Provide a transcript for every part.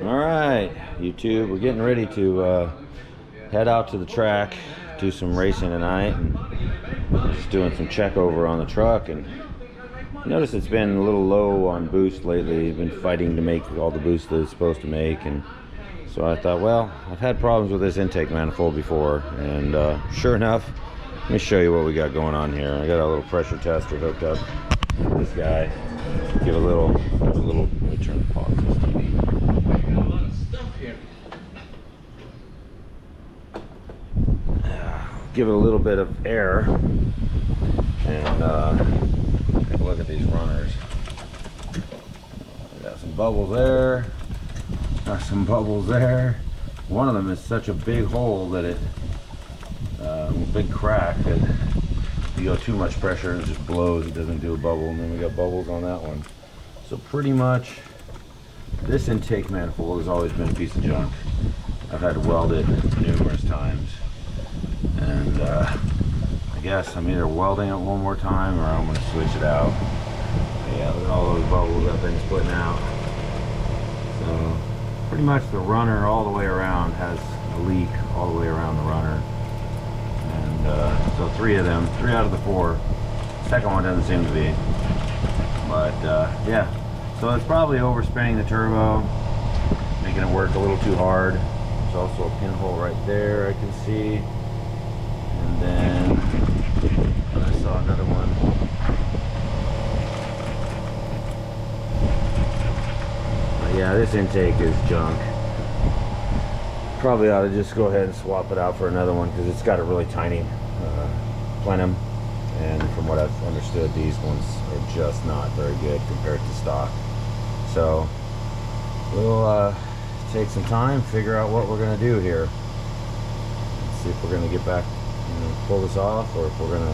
All right, YouTube, we're getting ready to head out to the track, do some racing tonight, and just doing some check over on the truck. And notice it's been a little low on boost lately. Been fighting to make all the boost that it's supposed to make, and so I thought, well, I've had problems with this intake manifold before, and sure enough, let me show you what we got going on here. I got a little pressure tester hooked up. This guy, give a little. Let me turn the pause system. Give it a little bit of air, and take a look at these runners. Got some bubbles there. Got some bubbles there. One of them is such a big hole that it, big crack that you go too much pressure and it just blows. It doesn't do a bubble, and then we got bubbles on that one. So pretty much, this intake manifold has always been a piece of junk. I've had to weld it numerous times, and I guess I'm either welding it one more time or I'm going to switch it out. Yeah, look at all those bubbles that thing's putting out. So pretty much the runner all the way around has a leak all the way around the runner, and so three out of the four. Second one doesn't seem to be, but yeah, so it's probably overspinning the turbo, making it work a little too hard. There's also a pinhole right there I can see, and then I saw another one. But yeah, this intake is junk. Probably ought to just go ahead and swap it out for another one, because it's got a really tiny plenum, and from what I've understood, these ones are just not very good compared to stock. So we'll take some time, figure out what we're going to do here. Let's see if we're going to get back, pull this off, or if we're going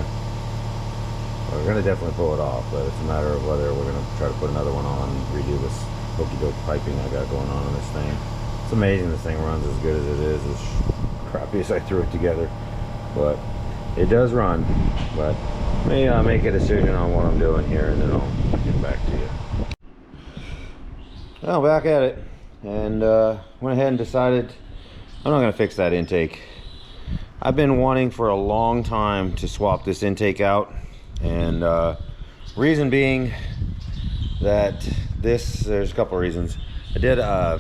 to definitely pull it off, but it's a matter of whether we're going to try to put another one on and redo this hokey doke piping I got going on this thing. It's amazing this thing runs as good as it is, as crappy as I threw it together, but it does run. But let me make a decision on what I'm doing here, and then I'll get back to you. Well, back at it, and went ahead and decided I'm not going to fix that intake. I've been wanting for a long time to swap this intake out, and reason being that there's a couple of reasons. I did a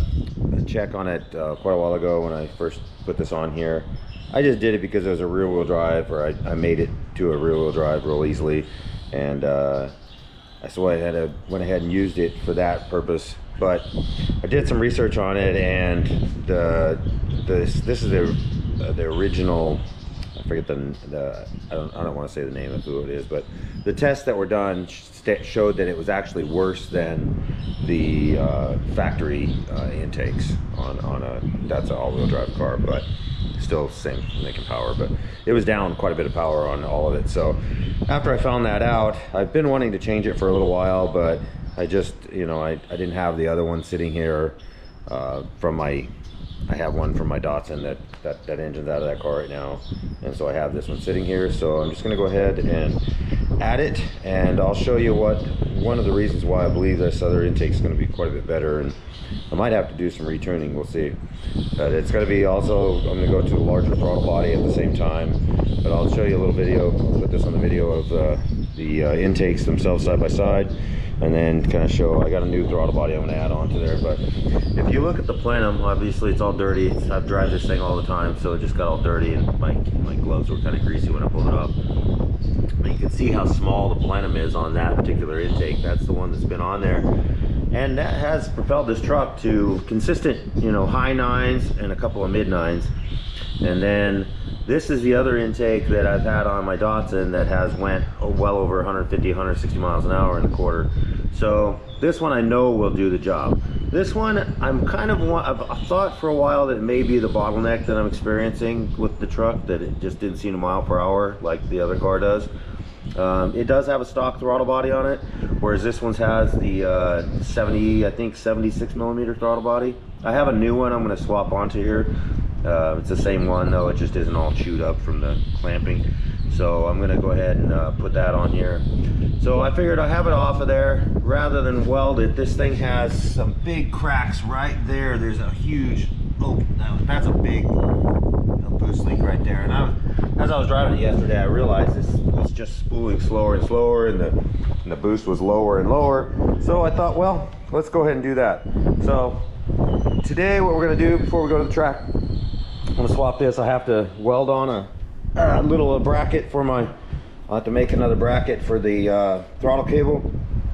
check on it quite a while ago when I first put this on here. I just did it because it was a rear-wheel drive, or I made it to a rear-wheel drive real easily, and so I went ahead and used it for that purpose. But I did some research on it, and this is the original. I forget I don't want to say the name of who it is, but the tests that were done showed that it was actually worse than the factory intakes on that's an all-wheel drive car, but still same making power, but it was down quite a bit of power on all of it. So after I found that out, I've been wanting to change it for a little while, but I just, I didn't have the other one sitting here I have one from my Datsun that engine's out of that car right now, and so I have this one sitting here. So I'm just going to go ahead and add it, and I'll show you one of the reasons why I believe this other intake is going to be quite a bit better, and I might have to do some retuning, we'll see. But it's going to be also, I'm going to go to a larger throttle body at the same time, but I'll show you a little video. I'll put this on the video of the intakes themselves side by side, and then kind of show, I got a new throttle body I'm going to add on to there. But if you look at the plenum, obviously it's all dirty. I've driven this thing all the time, so it just got all dirty, and my gloves were kind of greasy when I pulled it up. But you can see how small the plenum is on that particular intake. That's the one that's been on there, and that has propelled this truck to consistent, high nines and a couple of mid nines. And then this is the other intake that I've had on my Datsun that has went well over 150, 160 miles an hour in the quarter. So this one I know will do the job. This one, I've thought for a while that it may be the bottleneck that I'm experiencing with the truck, that it just didn't seem a mile per hour like the other car does. It does have a stock throttle body on it, whereas this one has the 76 millimeter throttle body. I have a new one I'm going to swap onto here. It's the same one, though it just isn't all chewed up from the clamping. So I'm going to go ahead and put that on here. So I figured I'd have it off of there rather than weld it. This thing has some big cracks right there. There's a huge, oh, that's a big boost leak right there. And as I was driving it yesterday, I realized this was just spooling slower and slower, and the boost was lower and lower. So I thought, well, let's go ahead and do that. So today what we're gonna do before we go to the track, I'm gonna swap this. I have to weld on a little bracket for my, I'll have to make another bracket for the throttle cable,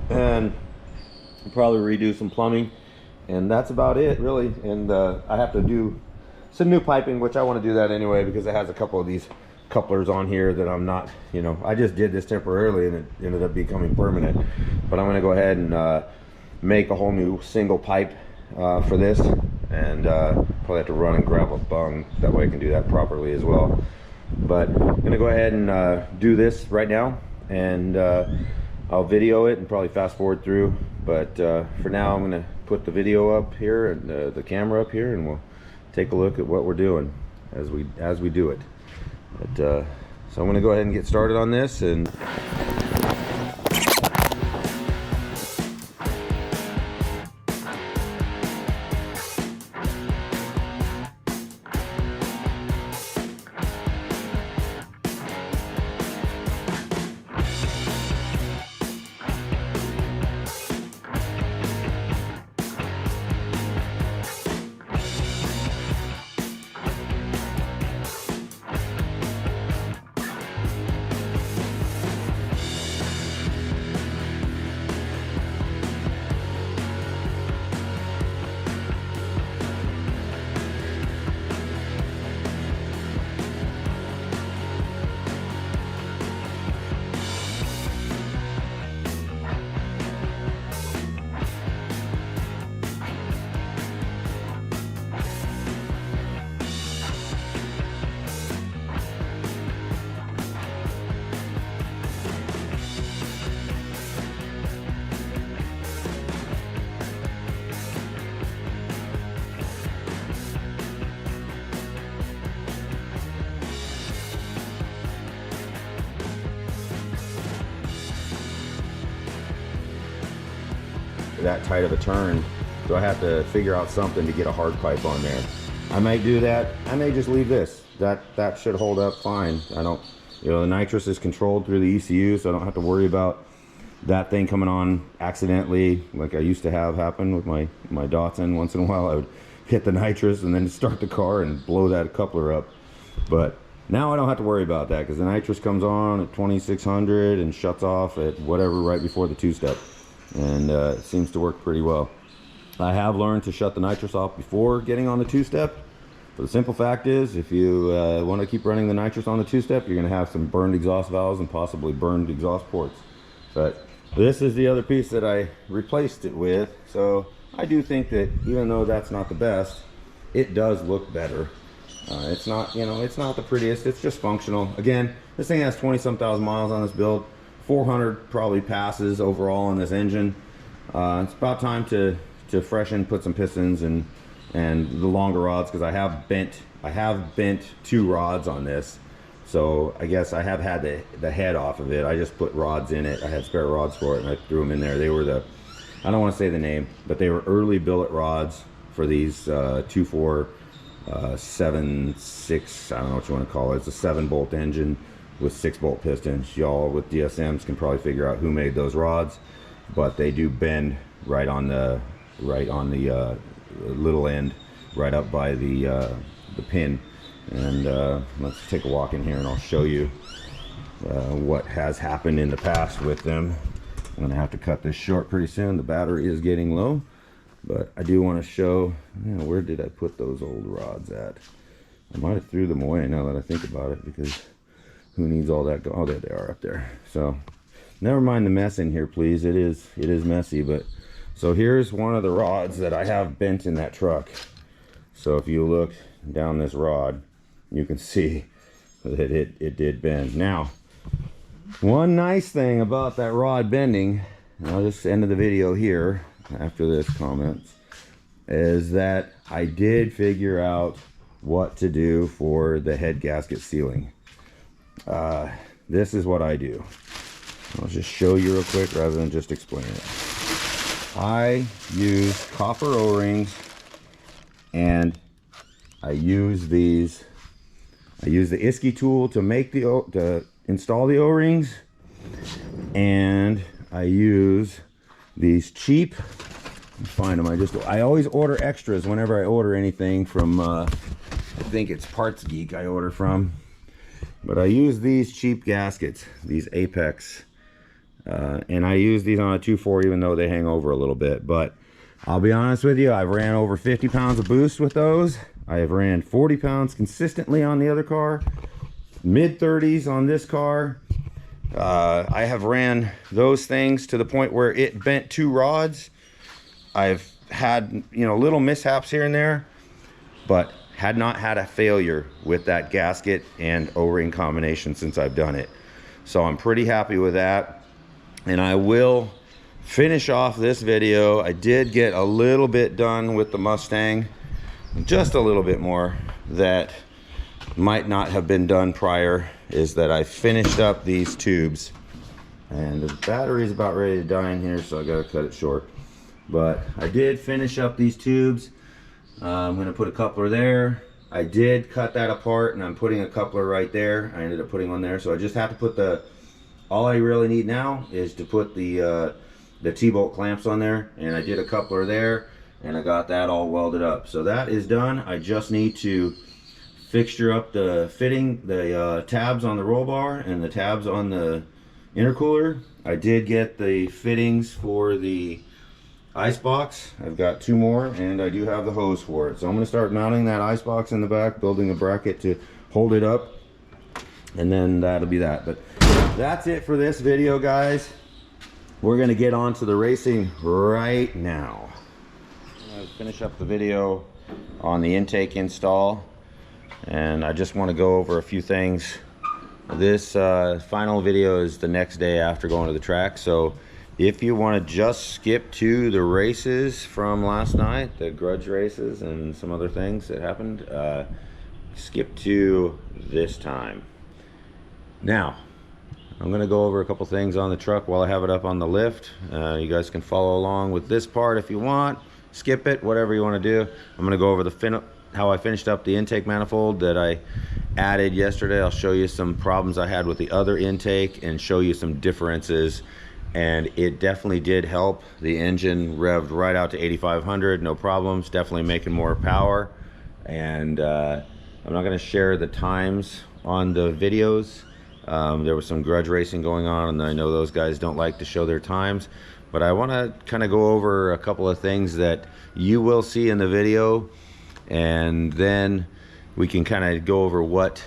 and probably redo some plumbing, and that's about it really. And I have to do some new piping, which I want to do that anyway because it has a couple of these couplers on here that I'm not, you know, I just did this temporarily and it ended up becoming permanent. But I'm going to go ahead and make a whole new single pipe for this, and probably have to run and grab a bung, that way I can do that properly as well. But I'm going to go ahead and do this right now, and I'll video it and probably fast forward through. But for now I'm going to put the video up here and the camera up here, and we'll take a look at what we're doing as we do it. But so I'm going to go ahead and get started on this. And that tight of a turn, so I have to figure out something to get a hard pipe on there. I might do that. I may just leave this. That should hold up fine. I don't, you know, the nitrous is controlled through the ECU, so I don't have to worry about that thing coming on accidentally like I used to have happen with my Datsun. Once in a while I would hit the nitrous and then start the car and blow that coupler up. But now I don't have to worry about that because the nitrous comes on at 2600 and shuts off at whatever right before the two-step. And it seems to work pretty well. I have learned to shut the nitrous off before getting on the two-step. But the simple fact is, if you want to keep running the nitrous on the two-step, you're going to have some burned exhaust valves and possibly burned exhaust ports. But this is the other piece that I replaced it with. So I do think that even though that's not the best, it does look better. It's not, you know, it's not the prettiest. It's just functional. Again, this thing has 20-some thousand miles on this build. 400 probably passes overall on this engine. It's about time to freshen, put some pistons and the longer rods, because I have bent 2 rods on this. So I guess I have had the head off of it. I just put rods in it. I had spare rods for it and I threw them in there. They were the, I don't want to say the name, but they were early billet rods for these 2.4-7.6, I don't know what you want to call it. It's a 7-bolt engine with 6-bolt pistons. Y'all with DSMs can probably figure out who made those rods, but they do bend right on the little end, right up by the pin. And let's take a walk in here and I'll show you what has happened in the past with them. I'm gonna have to cut this short pretty soon. The battery is getting low, but I do want to show, you know, where did I put those old rods at? I might have threw them away now that I think about it, because who needs all that? Oh, there they are up there. So never mind the mess in here, please. It is messy. But so here's one of the rods that I have bent in that truck. So if you look down this rod, you can see that it did bend. Now, one nice thing about that rod bending, and I'll just end the video here after this comments, is that I did figure out what to do for the head gasket sealing. This is what I do. I'll just show you real quick rather than just explain it. I use copper O-rings, and I use these. I use the Isky tool to make to install the O-rings, and I use these cheap. Find them. I always order extras whenever I order anything from. I think it's Parts Geek I order from, but I use these cheap gaskets, these Apex, and I use these on a 2.4 even though they hang over a little bit. But I'll be honest with you, I've ran over 50 pounds of boost with those. I have ran 40 pounds consistently on the other car, mid 30s on this car. I have ran those things to the point where it bent 2 rods. I've had, you know, little mishaps here and there, but had not had a failure with that gasket and O-ring combination since I've done it. So I'm pretty happy with that. And I will finish off this video. I did get a little bit done with the Mustang, just a little bit more that might not have been done prior, is that I finished up these tubes. And the battery is about ready to die in here, so I gotta cut it short. But I did finish up these tubes. I'm gonna put a coupler there. I did cut that apart, and I'm putting a coupler right there. I ended up putting one there, so I just have to put all I really need now is to put the T-bolt clamps on there, and I did a coupler there, and I got that all welded up. So that is done. I just need to fixture up the tabs on the roll bar and the tabs on the intercooler. I did get the fittings for the ice box. I've got 2 more, and I do have the hose for it. So I'm going to start mounting that ice box in the back, building a bracket to hold it up, and then that'll be that. But that's it for this video, guys. We're going to get on to the racing right now. I'm going to finish up the video on the intake install, and I just want to go over a few things. This final video is the next day after going to the track, so if you want to just skip to the races from last night, the Grudge races and some other things that happened, skip to this time. Now, I'm going to go over a couple things on the truck while I have it up on the lift. You guys can follow along with this part if you want. Skip it, whatever you want to do. I'm going to go over how I finished up the intake manifold that I added yesterday. I'll show you some problems I had with the other intake and show you some differences. And it definitely did help. The engine revved right out to 8,500, no problems, definitely making more power. And I'm not going to share the times on the videos. There was some Grudge racing going on, and I know those guys don't like to show their times, but I want to kind of go over a couple of things that you will see in the video, and then we can kind of go over what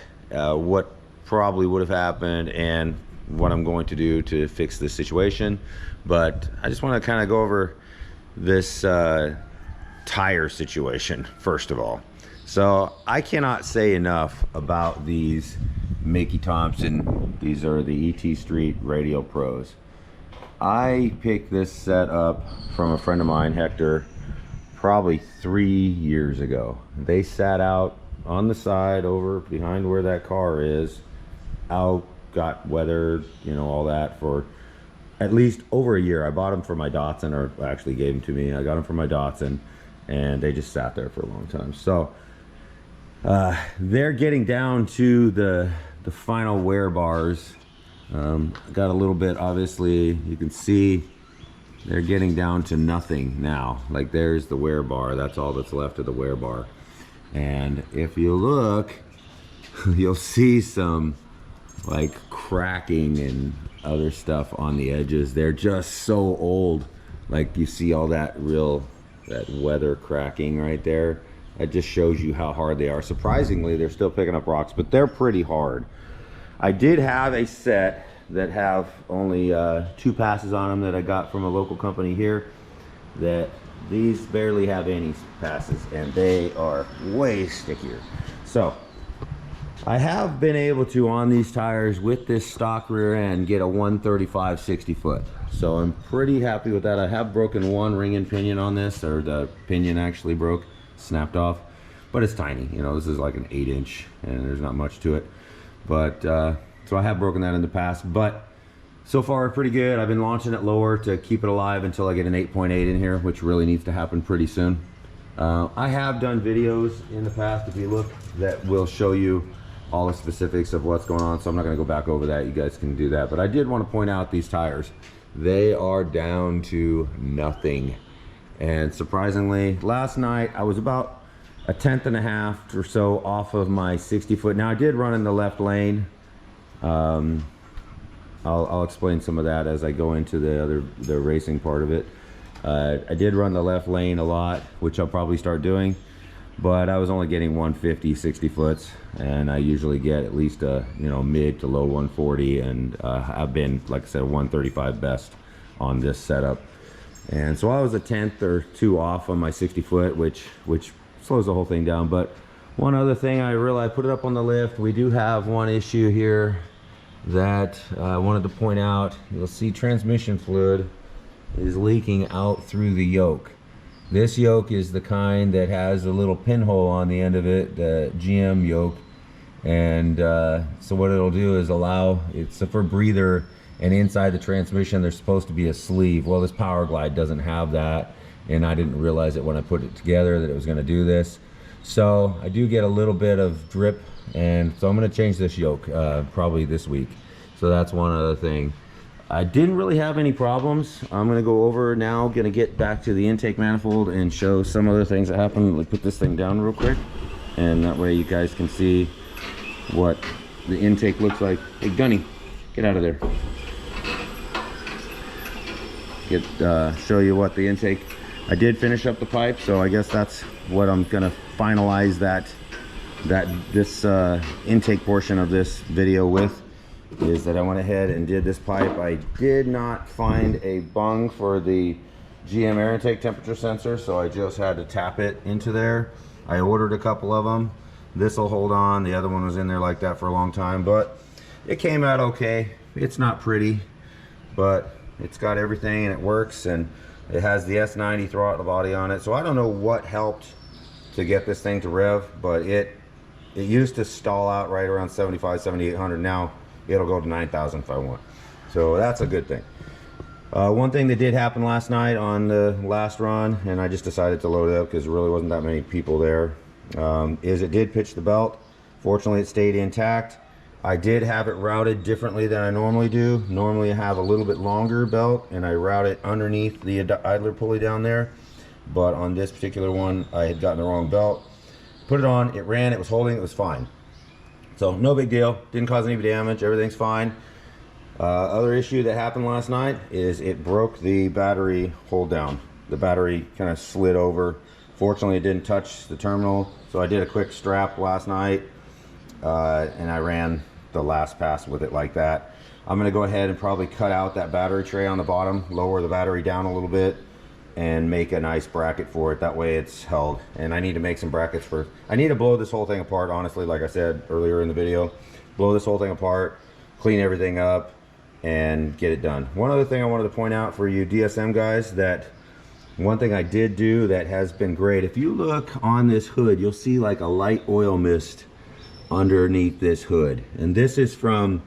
probably would have happened and what I'm going to do to fix this situation. But I just want to kind of go over this tire situation first of all. So I cannot say enough about these Mickey Thompson. These are the ET Street Radial Pros. I picked this set up from a friend of mine, Hector, probably 3 years ago. They sat out on the side over behind where that car is, out, got weathered, you know, all that, for at least over a year. I bought them for my Datsun, or actually gave them to me. I got them for my Datsun, and they just sat there for a long time. So they're getting down to the final wear bars. Got a little bit, obviously, you can see they're getting down to nothing now. Like, there's the wear bar, that's all that's left of the wear bar. And if you look, you'll see some like cracking and other stuff on the edges. They're just so old. Like, you see all that weather cracking right there. It just shows you how hard they are. Surprisingly, they're still picking up rocks, but they're pretty hard. I did have a set that have only 2 passes on them that I got from a local company here, that these barely have any passes, and they are way stickier. So I have been able to, on these tires with this stock rear end, get a 135 60 foot. So I'm pretty happy with that. I have broken one ring and pinion on this, or the pinion actually broke, snapped off, but it's tiny. You know, this is like an 8-inch, and there's not much to it. But so I have broken that in the past, but So far, pretty good. I've been launching it lower to keep it alive until I get an 8.8 in here, which really needs to happen pretty soon. I have done videos in the past, if you look, that will show you all the specifics of what's going on, so I'm not going to go back over that. You guys can do that. But I did want to point out these tires. They are down to nothing. And surprisingly, last night I was about a 1/10 or so off of my 60 foot. Now I did run in the left lane. I'll explain some of that as I go into the racing part of it. I did run the left lane a lot, which I'll probably start doing, but I was only getting 150 60 foots, and I usually get at least a mid to low 140, and I've been, like I said, 135 best on this setup. And so I was a 1/10 or 2 off on my 60 foot, which slows the whole thing down. But one other thing I realized, I put it up on the lift, we do have one issue here that I wanted to point out. You'll see transmission fluid is leaking out through the yoke. This yoke is the kind that has a little pinhole on the end of it, the GM yoke. And so what it'll do is it's for a breather, and inside the transmission there's supposed to be a sleeve. Well, this Power Glide doesn't have that, and I didn't realize it when I put it together that it was going to do this. So I do get a little bit of drip, and so I'm going to change this yoke probably this week. So that's one other thing. I didn't really have any problems. I'm going to go over now, going to get back to the intake manifold and show some other things that happened. Like, put this thing down real quick, and that way you guys can see what the intake looks like. Hey Gunny, get out of there. Show you what the intake. I did finish up the pipe, so I guess that's what I'm gonna finalize this intake portion of this video with, is that I went ahead and did this pipe. I did not find a bung for the GM air intake temperature sensor, so I just had to tap it into there. I ordered a couple of them. This will hold on. The other one was in there like that for a long time, but it came out okay. It's not pretty, but it's got everything and it works, and it has the S90 throttle body on it. So I don't know what helped to get this thing to rev, but it used to stall out right around 7,800. Now it'll go to 9,000 if I want. So that's a good thing. One thing that did happen last night on the last run, and I just decided to load it up because there really wasn't that many people there, is it did pitch the belt. Fortunately, it stayed intact. I did have it routed differently than I normally do. Normally I have a little bit longer belt, and I route it underneath the idler pulley down there. But on this particular one, I had gotten the wrong belt. Put it on, it ran, it was holding, it was fine. So no big deal, didn't cause any damage, everything's fine. Other issue that happened last night is it broke the battery hold down. The battery kind of slid over. Fortunately, it didn't touch the terminal, so I did a quick strap last night, and I ran the last pass with it like that. I'm going to go ahead and probably cut out that battery tray on the bottom, lower the battery down a little bit, and make a nice bracket for it. That way it's held. And I need to make some brackets for, I need to blow this whole thing apart, honestly, like I said earlier in the video. Blow this whole thing apart, clean everything up, and get it done. One other thing I wanted to point out for you DSM guys, that one thing I did do that has been great, if you look on this hood, you'll see like a light oil mist underneath this hood. And this is from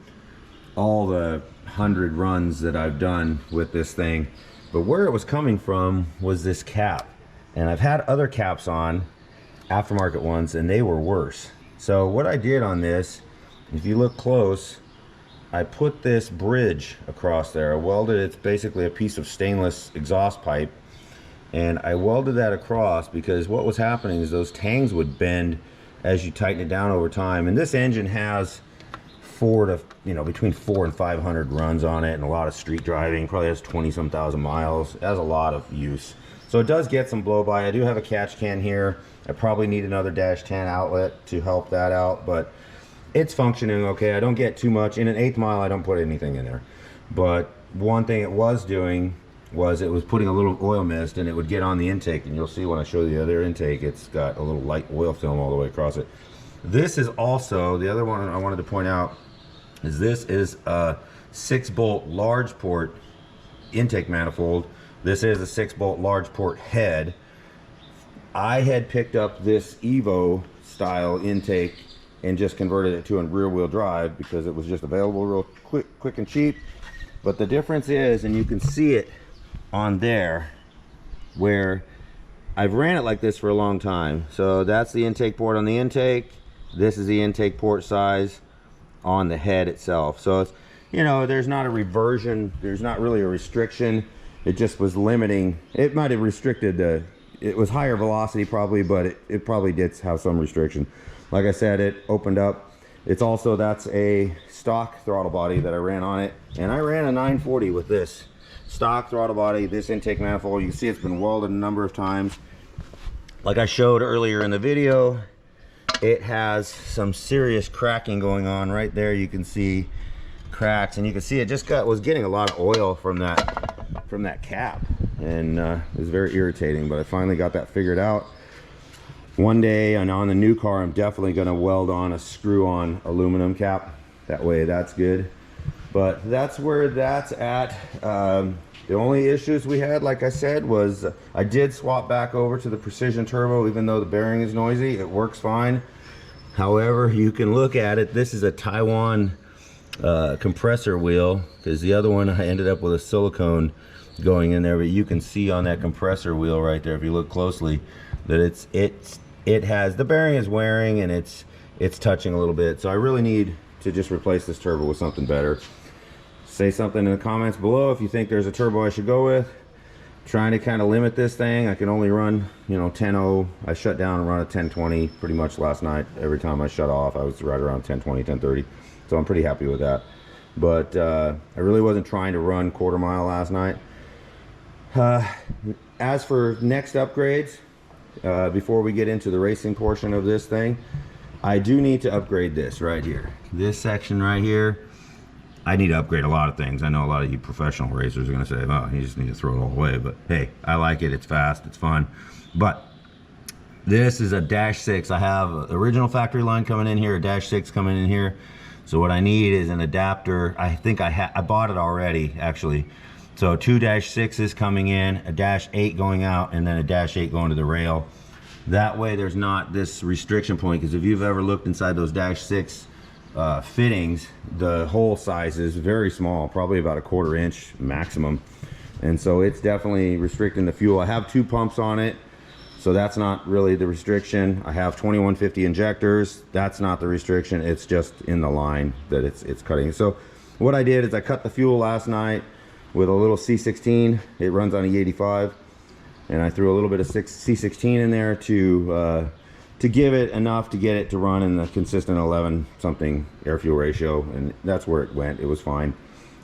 all the 100 runs that I've done with this thing. But where it was coming from was this cap. And I've had other caps on, aftermarket ones, and they were worse. So what I did on this, if you look close, I put this bridge across there. I welded, it's basically a piece of stainless exhaust pipe, and I welded that across because what was happening is those tangs would bend as you tighten it down over time. And this engine has between 400 and 500 runs on it, and a lot of street driving. Probably has 20-some thousand miles. It has a lot of use, so it does get some blow by. I do have a catch can here. I probably need another -10 outlet to help that out, but it's functioning okay. I don't get too much in an 1/8 mile. I don't put anything in there, but one thing it was doing was it was putting a little oil mist, and it would get on the intake, and you'll see when I show you the other intake, it's got a little light oil film all the way across it. This is also the other one I wanted to point out, is this is a 6-bolt large port intake manifold. This is a 6-bolt large port head. I had picked up this Evo style intake and just converted it to a rear wheel drive because it was just available real quick and cheap. But the difference is, and you can see it on there, where I've ran it like this for a long time. So that's the intake port on the intake. This is the intake port size on the head itself. So it's, you know, there's not a reversion, there's not really a restriction. It just was limiting. It might have restricted the, it was higher velocity probably, but it probably did have some restriction. Like I said, it opened up. It's also, that's a stock throttle body that I ran on it, and I ran a 940 with this stock throttle body, this intake manifold. You can see it's been welded a number of times. Like I showed earlier in the video, it has some serious cracking going on right there. You can see cracks, and you can see it just was getting a lot of oil from that cap, and it was very irritating. But I finally got that figured out. One day, and on the new car, I'm definitely going to weld on a screw-on aluminum cap. That way, that's good. But that's where that's at. The only issues we had, like I said, was I did swap back over to the Precision Turbo, even though the bearing is noisy. It works fine. However, you can look at it. This is a Taiwan compressor wheel, because the other one I ended up with a silicone going in there. But you can see on that compressor wheel right there, if you look closely, that it has, the bearing is wearing, and it's touching a little bit. So I really need to just replace this turbo with something better. Say something in the comments below if you think there's a turbo I should go with. Trying to kind of limit this thing. I can only run, you know, 10.0. I shut down and run at 10.20 pretty much last night. Every time I shut off, I was right around 10.20, 10.30. So I'm pretty happy with that. But I really wasn't trying to run quarter mile last night. As for next upgrades, before we get into the racing portion of this thing, I do need to upgrade this right here. This section right here, I need to upgrade a lot of things. I know a lot of you professional racers are going to say, oh, you just need to throw it all away. But hey, I like it. It's fast. It's fun. But this is a -6. I have an original factory line coming in here, a -6 coming in here. So what I need is an adapter. I think I bought it already, actually. So 2 -6s coming in, a -8 going out, and then a -8 going to the rail. That way there's not this restriction point, because if you've ever looked inside those -6 fittings, the hole size is very small, probably about a 1/4 inch maximum. And so it's definitely restricting the fuel. I have 2 pumps on it, so that's not really the restriction. I have 2150 injectors. That's not the restriction. It's just in the line that it's cutting. So what I did is I cut the fuel last night with a little C16. It runs on E85, and I threw a little bit of C16 in there to give it enough to get it to run in the consistent 11 something air fuel ratio, and that's where it went. It was fine.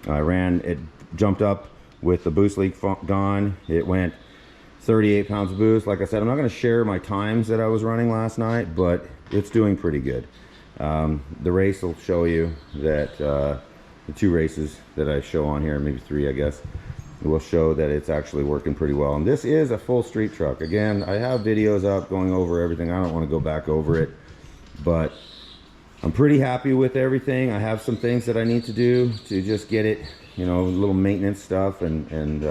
I ran it, jumped up with the boost leak gone. It went 38 pounds of boost. Like I said, I'm not going to share my times that I was running last night, but it's doing pretty good. The race will show you that the 2 races that I show on here, maybe 3 I guess, will show that it's actually working pretty well. And this is a full street truck. Again, I have videos up going over everything. I don't want to go back over it, but I'm pretty happy with everything. I have some things that I need to do to just get it, you know, little maintenance stuff, and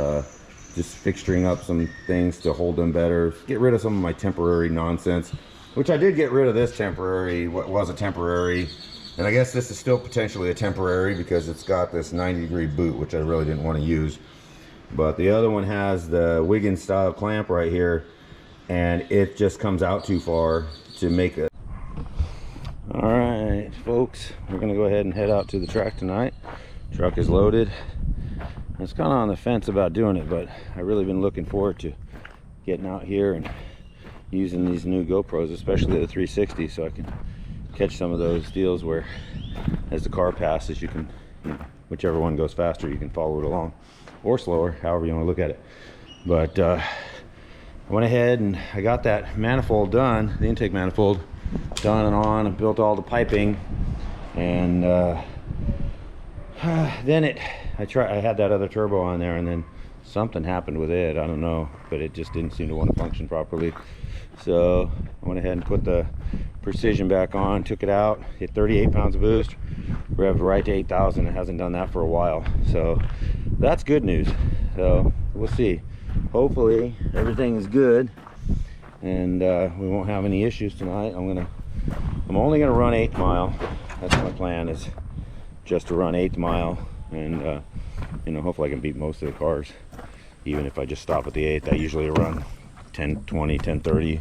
just fixturing up some things to hold them better, get rid of some of my temporary nonsense, which I did get rid of this temporary, what was a temporary, and I guess this is still potentially a temporary because it's got this 90-degree boot, which I really didn't want to use. But the other one has the Wiggins style clamp right here, and it just comes out too far to make it. All right, folks, we're gonna go ahead and head out to the track tonight. Truck is loaded. I was kind of on the fence about doing it, but I really been looking forward to getting out here and using these new GoPros, especially the 360, so I can catch some of those deals where as the car passes, you can, you know, whichever one goes faster, you can follow it along, or slower, however you want to look at it. But I went ahead and I got that manifold done, the intake manifold done and on, and built all the piping, and then I had that other turbo on there, and then something happened with it. I don't know, but it just didn't seem to want to function properly. So I went ahead and put the Precision back on, took it out, hit 38 pounds of boost, revved right to 8,000. It hasn't done that for a while, so that's good news. So we'll see. Hopefully everything is good, and we won't have any issues tonight. I'm only gonna run 8 mile. That's my plan, is just to run 8 mile, and you know, hopefully I can beat most of the cars. Even if I just stop at the 8th, I usually run 10:20, 10:30,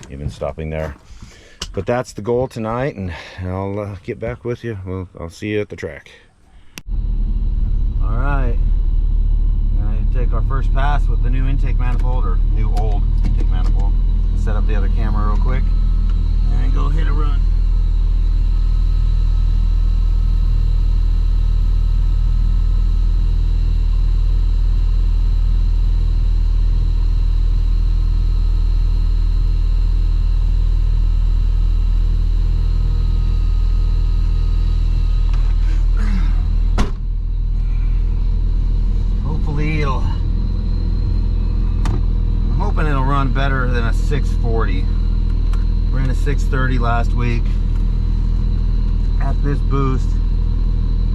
even stopping there. But that's the goal tonight, and I'll get back with you. Well, I'll see you at the track. All right, gonna take our first pass with the new intake manifold, or new old intake manifold. Set up the other camera real quick, and go hit a run. Better than a 640. Ran a 630 last week at this boost,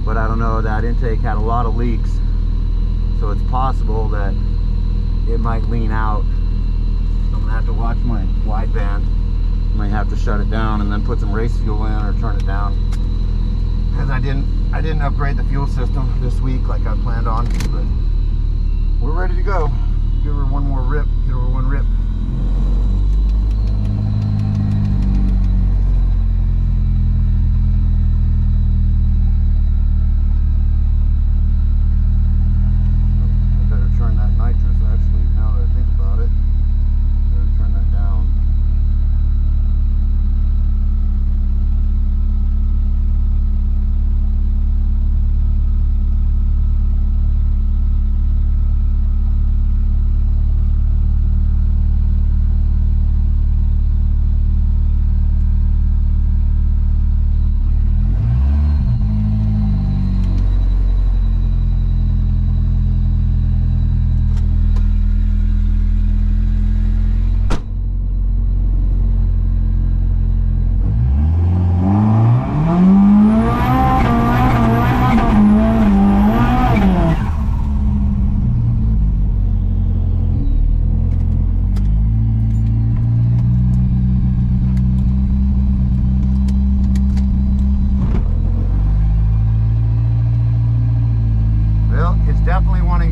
but I don't know, that intake had a lot of leaks, so it's possible that it might lean out. So I'm gonna have to watch my wideband. Might have to shut it down and then put some race fuel in or turn it down, because I didn't upgrade the fuel system this week like I planned on. But we're ready to go. Give her one more rip. Give her one rip.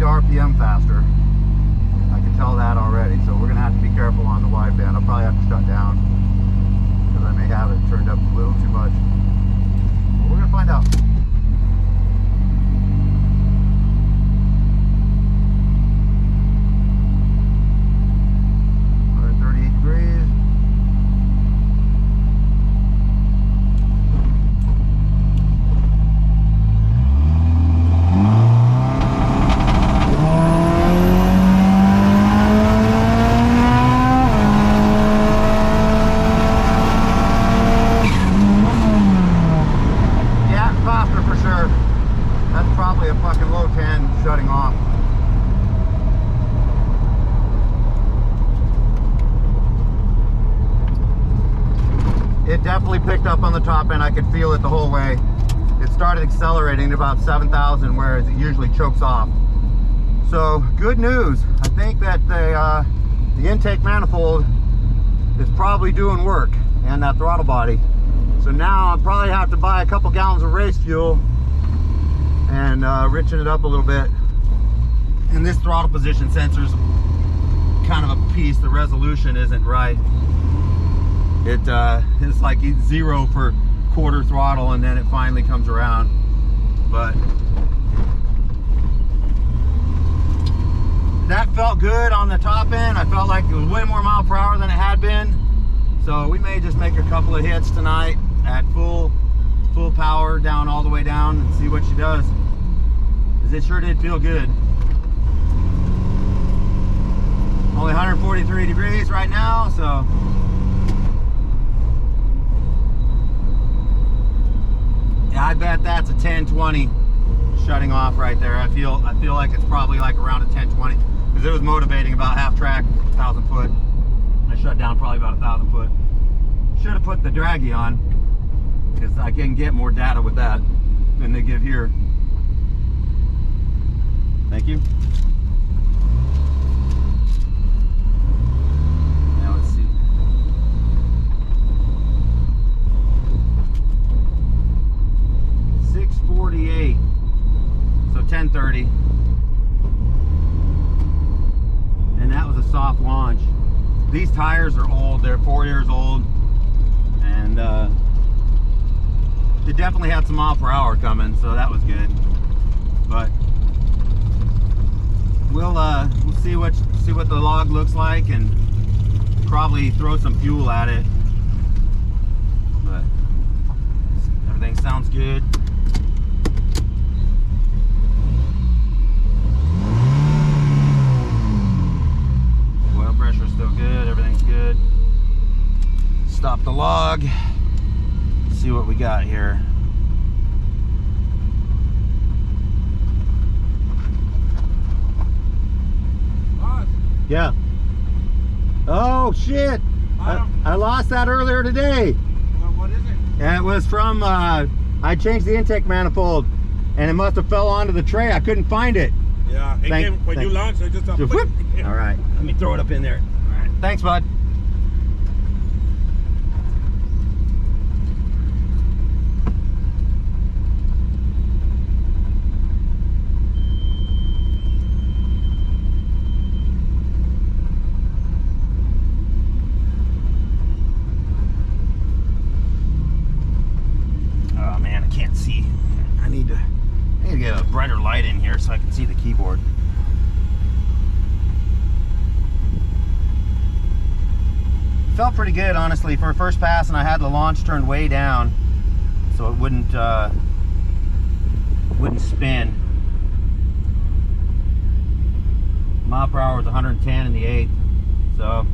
RPM faster. I can tell that already, so we're gonna have to be careful on the wideband. I'll probably have to shut down because I may have it turned up a little too much. But we're gonna find out. 138 degrees. Shutting off. It definitely picked up on the top end. I could feel it the whole way. It started accelerating to about 7,000, whereas it usually chokes off. So good news. I think that the intake manifold is probably doing work, and that throttle body. So now I'll probably have to buy a couple gallons of race fuel and richen it up a little bit. And this throttle position sensor's kind of a piece. The resolution isn't right. It's like 0 for quarter throttle, and then it finally comes around. But that felt good on the top end. I felt like it was way more mile per hour than it had been. So we may just make a couple of hits tonight at full power, down all the way down, and see what she does. Because it sure did feel good. Only 143 degrees right now, so yeah, I bet that's a 1020 shutting off right there. I feel like it's probably like around a 1020, because it was motivating about half track, 1,000 foot. I shut down probably about 1,000 foot. Should have put the draggy on, because I can get more data with that than they give here. Thank you. Now let's see. .648, so 1030. these tires are old. They're 4 years old, and it definitely had some mile per hour coming, so that was good. But we'll see what the log looks like, and probably throw some fuel at it. But everything sounds good. Oil pressure's still good. Everything's good. Stop the log. See what we got here. Yeah. Oh shit! I lost that earlier today. What is it? Yeah, it was from I changed the intake manifold, and it must have fell onto the tray. I couldn't find it. Yeah, it came when you launched. It just All right, let me throw it up in there. All right, thanks, bud. I need to get a brighter light in here so I can see the keyboard. Felt pretty good, honestly, for a first pass, and I had the launch turned way down so it wouldn't spin. Mile per hour was 110 in the 8th, so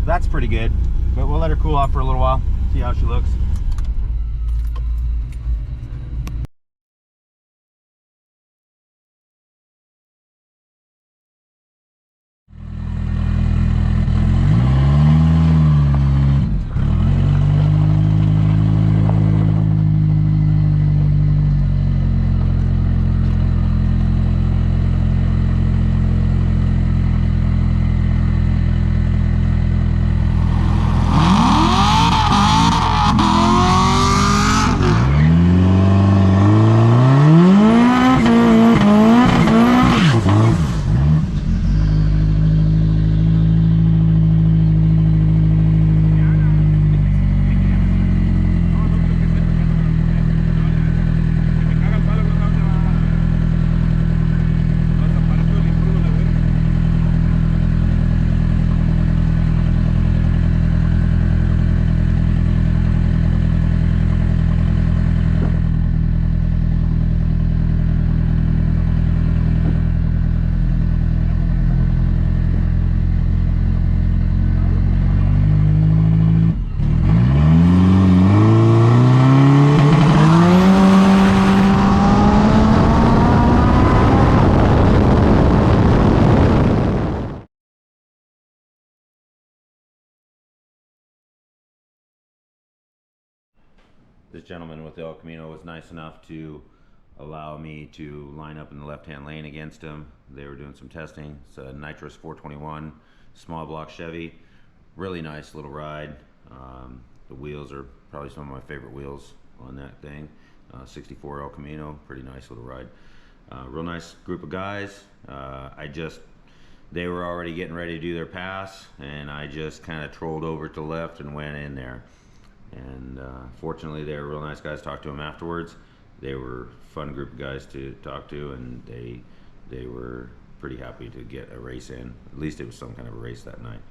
that's pretty good. But we'll let her cool off for a little while, see how she looks. This gentleman with the El Camino was nice enough to allow me to line up in the left-hand lane against him. They were doing some testing. It's a nitrous 421 small block Chevy. Really nice little ride. The wheels are probably some of my favorite wheels on that thing. 64 El Camino, pretty nice little ride. Real nice group of guys. They were already getting ready to do their pass, and I just kind of trolled over to the left and went in there. And fortunately, they were real nice guys. Talked to them afterwards. They were a fun group of guys to talk to, and they were pretty happy to get a race in. At least it was some kind of a race that night.